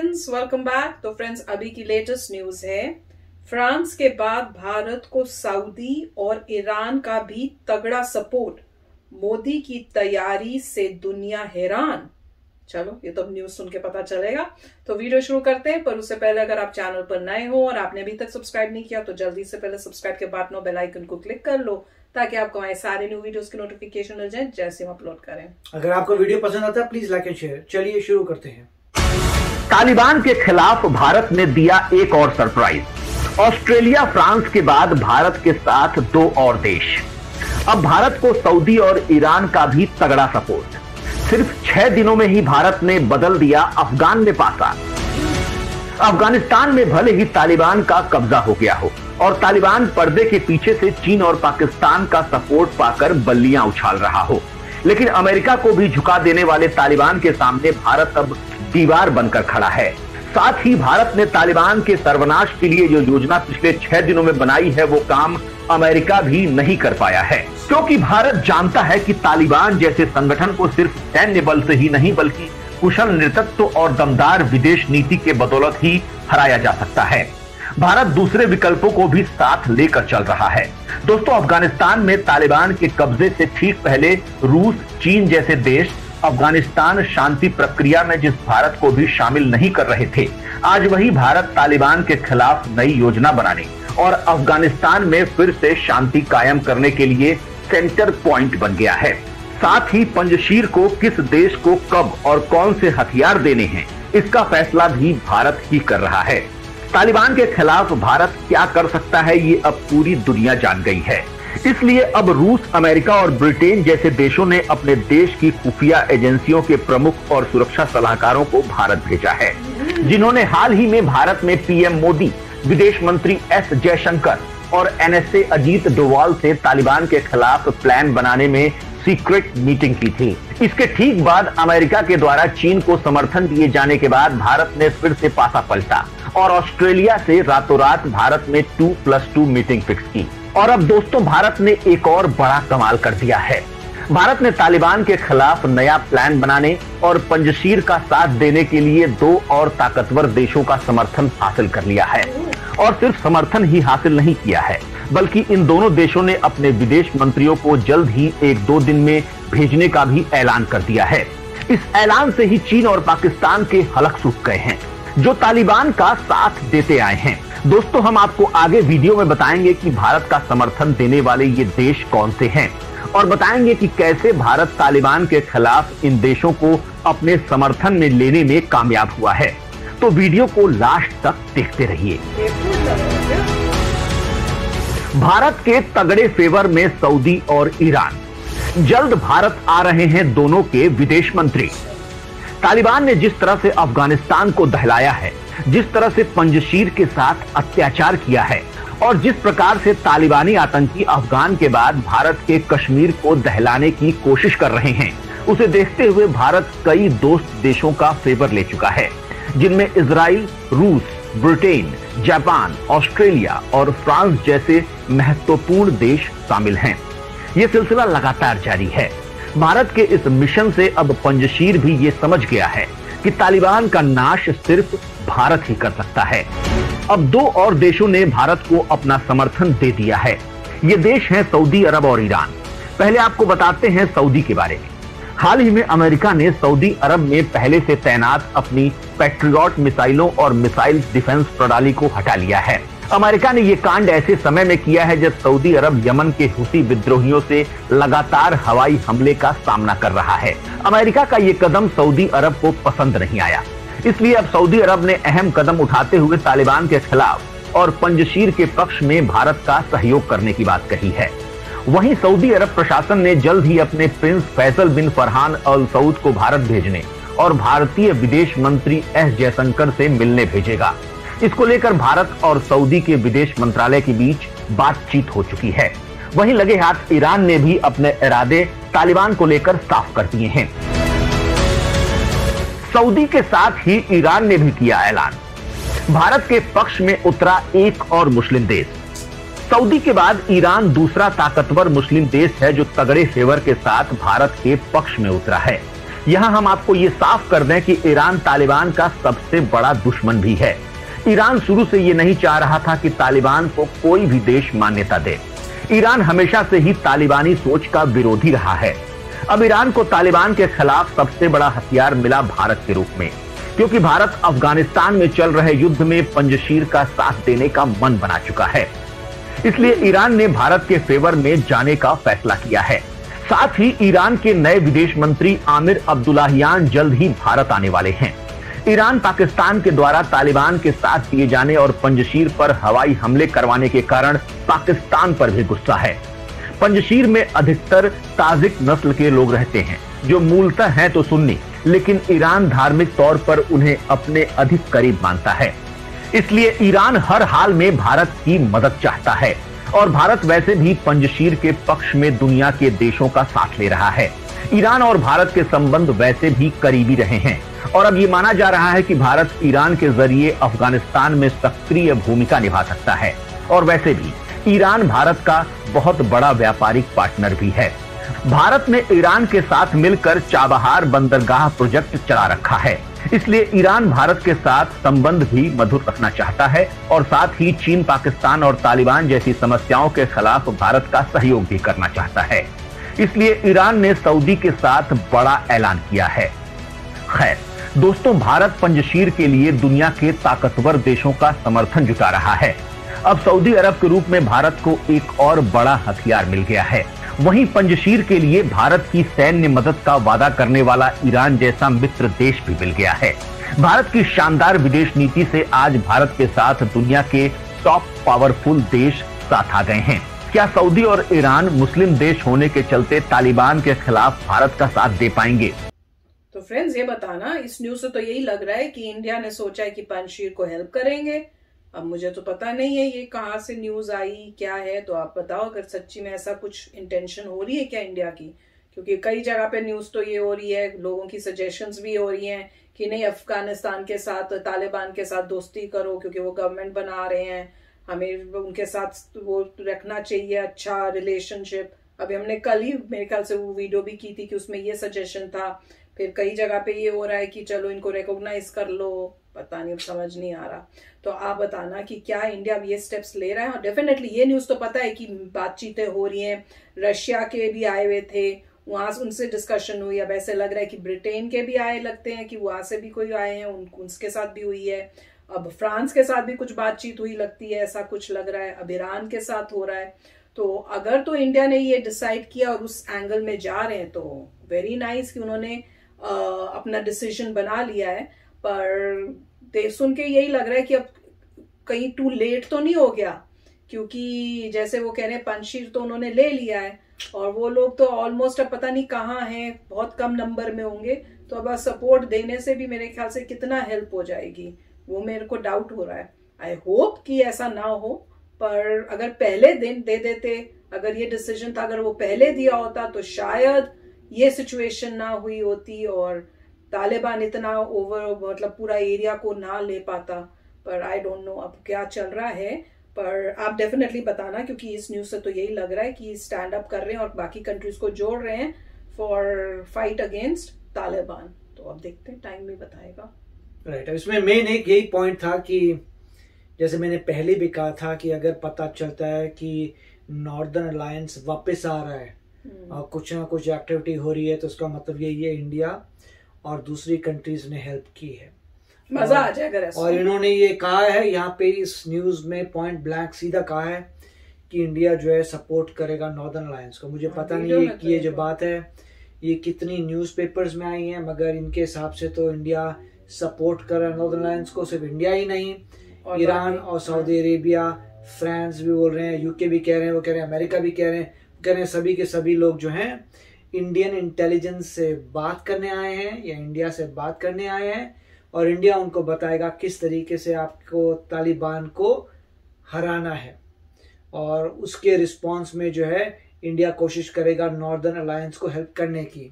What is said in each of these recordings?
Friends, welcome back. तो friends, अभी की लेटेस्ट न्यूज है, फ्रांस के बाद भारत को सऊदी और ईरान का भी तगड़ा सपोर्ट। मोदी की तैयारी से दुनिया हैरान। चलो, ये तो न्यूज सुन के पता चलेगा। तो वीडियो शुरू करते हैं, पर उससे पहले अगर आप चैनल पर नए हो और आपने अभी तक सब्सक्राइब नहीं किया तो जल्दी से पहले सब्सक्राइब के बाद नो बेल आइकन को क्लिक कर लो, ताकि आपको हमारे सारे न्यू वीडियोस की नोटिफिकेशन मिल जाए जैसे हम अपलोड करें। अगर आपको वीडियो पसंद आता है प्लीज लाइक एंड शेयर। चलिए शुरू करते हैं। तालिबान के खिलाफ भारत ने दिया एक और सरप्राइज। ऑस्ट्रेलिया, फ्रांस के बाद भारत के साथ दो और देश। अब भारत को सऊदी और ईरान का भी तगड़ा सपोर्ट। सिर्फ 6 दिनों में ही भारत ने बदल दिया अफगान में पासा। अफगानिस्तान में भले ही तालिबान का कब्जा हो गया हो और तालिबान पर्दे के पीछे से चीन और पाकिस्तान का सपोर्ट पाकर बल्लियां उछाल रहा हो, लेकिन अमेरिका को भी झुका देने वाले तालिबान के सामने भारत अब दीवार बनकर खड़ा है। साथ ही भारत ने तालिबान के सर्वनाश के लिए जो योजना पिछले 6 दिनों में बनाई है, वो काम अमेरिका भी नहीं कर पाया है, क्योंकि भारत जानता है कि तालिबान जैसे संगठन को सिर्फ सैन्य बल से ही नहीं बल्कि कुशल नेतृत्व और दमदार विदेश नीति के बदौलत ही हराया जा सकता है। भारत दूसरे विकल्पों को भी साथ लेकर चल रहा है। दोस्तों, अफगानिस्तान में तालिबान के कब्जे से ठीक पहले रूस, चीन जैसे देश अफगानिस्तान शांति प्रक्रिया में जिस भारत को भी शामिल नहीं कर रहे थे, आज वही भारत तालिबान के खिलाफ नई योजना बनाने और अफगानिस्तान में फिर से शांति कायम करने के लिए सेंटर पॉइंट बन गया है। साथ ही पंजशीर को किस देश को कब और कौन से हथियार देने हैं, इसका फैसला भी भारत ही कर रहा है। तालिबान के खिलाफ भारत क्या कर सकता है, ये अब पूरी दुनिया जान गई है। इसलिए अब रूस, अमेरिका और ब्रिटेन जैसे देशों ने अपने देश की खुफिया एजेंसियों के प्रमुख और सुरक्षा सलाहकारों को भारत भेजा है, जिन्होंने हाल ही में भारत में पीएम मोदी, विदेश मंत्री एस जयशंकर और एनएसए अजीत डोवाल से तालिबान के खिलाफ प्लान बनाने में सीक्रेट मीटिंग की थी। इसके ठीक बाद अमेरिका के द्वारा चीन को समर्थन दिए जाने के बाद भारत ने फिर से पासा पलटा और ऑस्ट्रेलिया से रातों रात भारत में 2+2 मीटिंग फिक्स की। और अब दोस्तों, भारत ने एक और बड़ा कमाल कर दिया है। भारत ने तालिबान के खिलाफ नया प्लान बनाने और पंजशीर का साथ देने के लिए 2 और ताकतवर देशों का समर्थन हासिल कर लिया है। और सिर्फ समर्थन ही हासिल नहीं किया है, बल्कि इन दोनों देशों ने अपने विदेश मंत्रियों को जल्द ही 1-2 दिन में भेजने का भी ऐलान कर दिया है। इस ऐलान से ही चीन और पाकिस्तान के हलक सूख गए हैं, जो तालिबान का साथ देते आए हैं। दोस्तों, हम आपको आगे वीडियो में बताएंगे कि भारत का समर्थन देने वाले ये देश कौन से हैं और बताएंगे कि कैसे भारत तालिबान के खिलाफ इन देशों को अपने समर्थन में लेने में कामयाब हुआ है। तो वीडियो को लास्ट तक देखते रहिए। भारत के तगड़े फेवर में सऊदी और ईरान। जल्द भारत आ रहे हैं दोनों के विदेश मंत्री। तालिबान ने जिस तरह से अफगानिस्तान को दहलाया है, जिस तरह से पंजशीर के साथ अत्याचार किया है और जिस प्रकार से तालिबानी आतंकी अफगान के बाद भारत के कश्मीर को दहलाने की कोशिश कर रहे हैं, उसे देखते हुए भारत कई दोस्त देशों का फेवर ले चुका है, जिनमें इजराइल, रूस, ब्रिटेन, जापान, ऑस्ट्रेलिया और फ्रांस जैसे महत्वपूर्ण देश शामिल हैं। ये सिलसिला लगातार जारी है। भारत के इस मिशन से अब पंजशीर भी ये समझ गया है कि तालिबान का नाश सिर्फ भारत ही कर सकता है। अब 2 और देशों ने भारत को अपना समर्थन दे दिया है। ये देश हैं सऊदी अरब और ईरान। पहले आपको बताते हैं सऊदी के बारे में। हाल ही में अमेरिका ने सऊदी अरब में पहले से तैनात अपनी पैट्रियट मिसाइलों और मिसाइल डिफेंस प्रणाली को हटा लिया है। अमेरिका ने ये कांड ऐसे समय में किया है जब सऊदी अरब यमन के हुसी विद्रोहियों से लगातार हवाई हमले का सामना कर रहा है। अमेरिका का ये कदम सऊदी अरब को पसंद नहीं आया, इसलिए अब सऊदी अरब ने अहम कदम उठाते हुए तालिबान के खिलाफ और पंजशीर के पक्ष में भारत का सहयोग करने की बात कही है। वहीं सऊदी अरब प्रशासन ने जल्द ही अपने प्रिंस फैसल बिन फरहान अल सऊद को भारत भेजने और भारतीय विदेश मंत्री एस जयशंकर से मिलने भेजेगा। इसको लेकर भारत और सऊदी के विदेश मंत्रालय के बीच बातचीत हो चुकी है। वहीं लगे हाथ ईरान ने भी अपने इरादे तालिबान को लेकर साफ कर दिए हैं। सऊदी के साथ ही ईरान ने भी किया ऐलान। भारत के पक्ष में उतरा एक और मुस्लिम देश। सऊदी के बाद ईरान दूसरा ताकतवर मुस्लिम देश है जो तगड़े फेवर के साथ भारत के पक्ष में उतरा है। यहां हम आपको ये साफ कर दें कि ईरान तालिबान का सबसे बड़ा दुश्मन भी है। ईरान शुरू से ये नहीं चाह रहा था कि तालिबान को कोई भी देश मान्यता दे। ईरान हमेशा से ही तालिबानी सोच का विरोधी रहा है। अब ईरान को तालिबान के खिलाफ सबसे बड़ा हथियार मिला भारत के रूप में, क्योंकि भारत अफगानिस्तान में चल रहे युद्ध में पंजशीर का साथ देने का मन बना चुका है। इसलिए ईरान ने भारत के फेवर में जाने का फैसला किया है। साथ ही ईरान के नए विदेश मंत्री आमिर अब्दुल्लाहियान जल्द ही भारत आने वाले हैं। ईरान पाकिस्तान के द्वारा तालिबान के साथ किए जाने और पंजशीर पर हवाई हमले करवाने के कारण पाकिस्तान पर भी गुस्सा है। पंजशीर में अधिकतर ताजिक नस्ल के लोग रहते हैं, जो मूलतः हैं तो सुन्नी, लेकिन ईरान धार्मिक तौर पर उन्हें अपने अधिक करीब मानता है। इसलिए ईरान हर हाल में भारत की मदद चाहता है और भारत वैसे भी पंजशीर के पक्ष में दुनिया के देशों का साथ ले रहा है। ईरान और भारत के संबंध वैसे भी करीबी रहे हैं और अब ये माना जा रहा है कि भारत ईरान के जरिए अफगानिस्तान में सक्रिय भूमिका निभा सकता है। और वैसे भी ईरान भारत का बहुत बड़ा व्यापारिक पार्टनर भी है। भारत ने ईरान के साथ मिलकर चाबहार बंदरगाह प्रोजेक्ट चला रखा है। इसलिए ईरान भारत के साथ संबंध भी मधुर रखना चाहता है और साथ ही चीन, पाकिस्तान और तालिबान जैसी समस्याओं के खिलाफ भारत का सहयोग भी करना चाहता है। इसलिए ईरान ने सऊदी के साथ बड़ा ऐलान किया है। खैर दोस्तों, भारत पंजशीर के लिए दुनिया के ताकतवर देशों का समर्थन जुटा रहा है। अब सऊदी अरब के रूप में भारत को एक और बड़ा हथियार मिल गया है। वहीं पंजशीर के लिए भारत की सैन्य मदद का वादा करने वाला ईरान जैसा मित्र देश भी मिल गया है। भारत की शानदार विदेश नीति से आज भारत के साथ दुनिया के टॉप पावरफुल देश साथ आ गए हैं। क्या सऊदी और ईरान मुस्लिम देश होने के चलते तालिबान के खिलाफ भारत का साथ दे पाएंगे? तो फ्रेंड्स, ये बताना, इस न्यूज से तो यही लग रहा है कि इंडिया ने सोचा है कि पंजशीर को हेल्प करेंगे। अब मुझे तो पता नहीं है ये कहाँ से न्यूज आई, क्या है, तो आप बताओ अगर सच्ची में ऐसा कुछ इंटेंशन हो रही है क्या इंडिया की। क्योंकि कई जगह पे न्यूज तो ये हो रही है, लोगों की सजेशंस भी हो रही हैं कि नहीं, अफगानिस्तान के साथ, तालिबान के साथ दोस्ती करो क्योंकि वो गवर्नमेंट बना रहे हैं, हमें उनके साथ वो रखना चाहिए अच्छा रिलेशनशिप। अभी हमने कल ही मेरे ख्याल से वो वीडियो भी की थी कि उसमें ये सजेशन था। फिर कई जगह पे ये हो रहा है कि चलो इनको रिकॉग्नाइज कर लो, पता नहीं, समझ नहीं आ रहा। तो आप बताना कि क्या इंडिया ये स्टेप्स ले रहा है। और डेफिनेटली ये न्यूज तो पता है कि बातचीतें हो रही हैं, रशिया के भी आए हुए थे, वहां उनसे डिस्कशन हुई। अब ऐसे लग रहा है कि ब्रिटेन के भी आए, लगते हैं कि वहां से भी कोई आए हैं, उनके साथ भी हुई है। अब फ्रांस के साथ भी कुछ बातचीत हुई लगती है, ऐसा कुछ लग रहा है। अब ईरान के साथ हो रहा है। तो अगर तो इंडिया ने ये डिसाइड किया और उस एंगल में जा रहे हैं तो वेरी नाइस कि उन्होंने अपना डिसीजन बना लिया है। पर देख सुन के यही लग रहा है कि अब कहीं टू लेट तो नहीं हो गया, क्योंकि जैसे वो कह रहे हैं पंजशीर तो उन्होंने ले लिया है और वो लोग तो ऑलमोस्ट अब पता नहीं कहाँ हैं, बहुत कम नंबर में होंगे। तो अब सपोर्ट देने से भी मेरे ख्याल से कितना हेल्प हो जाएगी वो मेरे को डाउट हो रहा है। आई होप कि ऐसा ना हो, पर अगर पहले दिन दे देते, अगर ये डिसीजन था, अगर वो पहले दिया होता तो शायद ये सिचुएशन ना हुई होती और तालिबान इतना ओवर, मतलब पूरा एरिया को ना ले पाता। पर आई डोंट नो अब क्या चल रहा है। पर आप डेफिनेटली बताना, क्योंकि इस न्यूज से तो यही लग रहा है कि स्टैंड अप कर रहे हैं और बाकी कंट्रीज को जोड़ रहे हैं फॉर फाइट अगेंस्ट तालिबान। तो अब देखते हैं, टाइम भी बताएगा। राइट, इसमें मेन एक यही पॉइंट था कि जैसे मैंने पहले भी कहा था कि अगर पता चलता है कि नॉर्दर्न अलायंस वापस आ रहा है और कुछ ना कुछ एक्टिविटी हो रही है, तो उसका मतलब यही है इंडिया और दूसरी कंट्रीज ने हेल्प की है। मजा आ जाएगा ऐसा। और इन्होंने ये कहा है यहाँ पे इस न्यूज में पॉइंट ब्लैंक सीधा कहा है कि इंडिया जो है सपोर्ट करेगा नॉर्दर्न अलायंस को। मुझे पता नहीं है कि ये जो बात है ये कितनी न्यूज़पेपर्स में आई है, मगर इनके हिसाब से तो इंडिया सपोर्ट कर रहा है नॉर्दर्न अलायंस को। सिर्फ इंडिया ही नहीं, ईरान और सऊदी अरेबिया, फ्रांस भी बोल रहे हैं, यूके भी कह रहे हैं, वो कह रहे हैं, अमेरिका भी कह रहे हैं, सभी के सभी लोग जो हैं इंडियन इंटेलिजेंस से बात करने आए हैं या इंडिया से बात करने आए हैं और इंडिया उनको बताएगा किस तरीके से आपको तालिबान को हराना है। और उसके रिस्पांस में जो है इंडिया कोशिश करेगा नॉर्दर्न अलायंस को हेल्प करने की।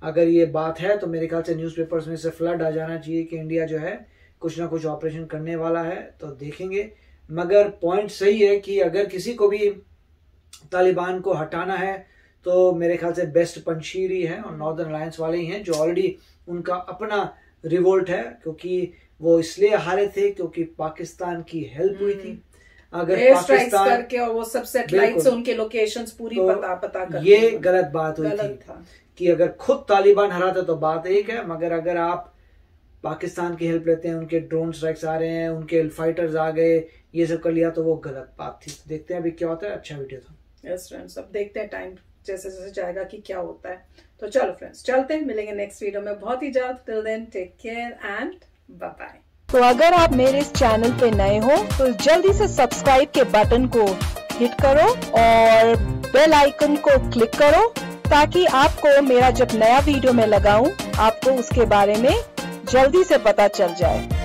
अगर ये बात है तो मेरे ख्याल से न्यूज़पेपर्स में से फ्लड आ जाना चाहिए कि इंडिया जो है कुछ ना कुछ ऑपरेशन करने वाला है, तो देखेंगे। मगर पॉइंट सही है कि अगर किसी को भी तालिबान को हटाना है तो मेरे ख्याल से बेस्ट पंशीर ही है और नॉर्दर्न अलायंस वाले ही हैं, जो ऑलरेडी उनका अपना रिवोल्ट है, क्योंकि वो इसलिए हारे थे क्योंकि पाकिस्तान की हेल्प हुई थी। अगर पाकिस्तान करके और वो सब सैटेलाइट से उनके लोकेशंस पूरी तो पता कर, ये गलत बात हुई थी कि अगर खुद तालिबान हराते तो बात एक है, मगर अगर आप पाकिस्तान की हेल्प लेते हैं, उनके ड्रोन स्ट्राइक्स आ रहे हैं, उनके फाइटर्स आ गए, ये सब कर लिया, तो वो गलत बात थी। देखते हैं अभी क्या होता है। अच्छा वीडियो था। यस फ्रेंड्स, अब देखते हैं टाइम जैसे जैसे जाएगा कि क्या होता है। तो चलो फ्रेंड्स, चलते हैं, मिलेंगे नेक्स्ट वीडियो में बहुत ही जल्द। Till then take care and bye bye. तो अगर आप मेरे इस चैनल पे नए हो तो जल्दी से सब्सक्राइब के बटन को हिट करो और बेल आइकन को क्लिक करो, ताकि आपको मेरा जब नया वीडियो मैं लगाऊं आपको उसके बारे में जल्दी से पता चल जाए।